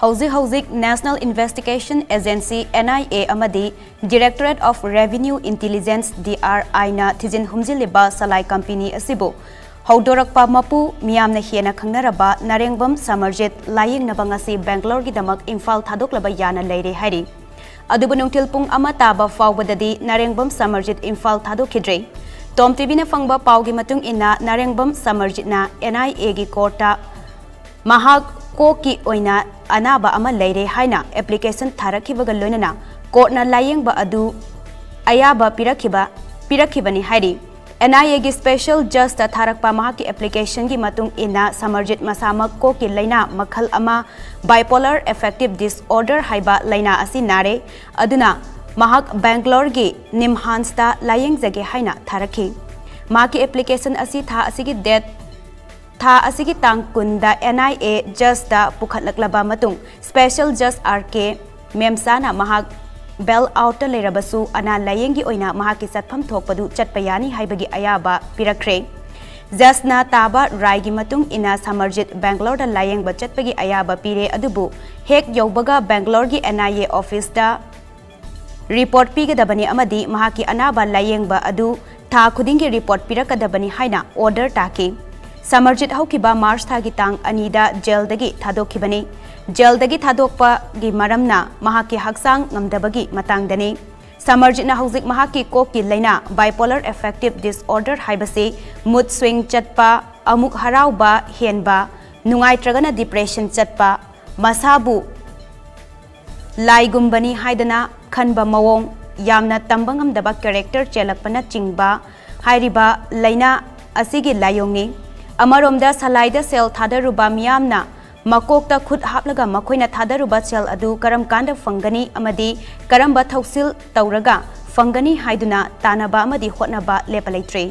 Houzik National Investigation Agency NIA amadi Directorate of Revenue Intelligence DRI na thijin humjiliba Salai company asibu Haudorakpa mapu miyamna hiena khangnaraba Laiyengba Samarjit Ngasi Banglore gidamak Imphal thadoklaba yana leire hairi adubu nungtil pung ama taba fawbadadi Laiyengba Samarjit Imphal thadokidre TOMTV na fangba pawgi matung ina Laiyengba Samarjit na NIA gi courta MAKOK oina anaba ama leire haina application tharakhibaga loinana court na Laiyengba adu ayaba pirakhibani hairi NIA gi special judge ta tharakpa mahaki application gi matung ina Samarjit masamak Kokki laina makhal ama bipolar affective disorder haiba laina asi nare aduna mahak Bangalore gi nimhansta layengjage haina tharakhi maki application asi tha asigi date tha asigi tang kunda NIA judge ta pukhatlaklaba matung special judge RK memsana mahak bell out lerabasu ana layengi oina mahaki satpham thokpadu chatpayani haibagi ayaba pirakre jasna taba raigi matung ina Samarjit Bangalore da Laiyengba chatpagi ayaba pire adubu hek yaubaga Bangalore gi NIA office da report pigadabani amadi mahaki anaba Laiyengba adu tha khudingi report pirakadabani haina order taki Samarjit haukiba March thagi tang anida jail dagi thadokibani jail dagi thadokpa gi maramna mahaki haksang ngamdabagi matangdani Samarjit na hauzik mahaki Kokki laina bipolar affective disorder haibase mood swing chatpa amuk harauba henba nungai tragana depression chatpa masabu laigumbani haidana khanba mawong yamna tambangam daba character chelakpana chingba hairiba laina asigi layongni Amaromda Salai da sel thadaruba miyamna MAKOK ta khud haplaga makoina thadaruba sel adu karam kanda fangani amadi karamba thausil tauraga fangani haiduna tanaba amadi hotnaba lepalaitre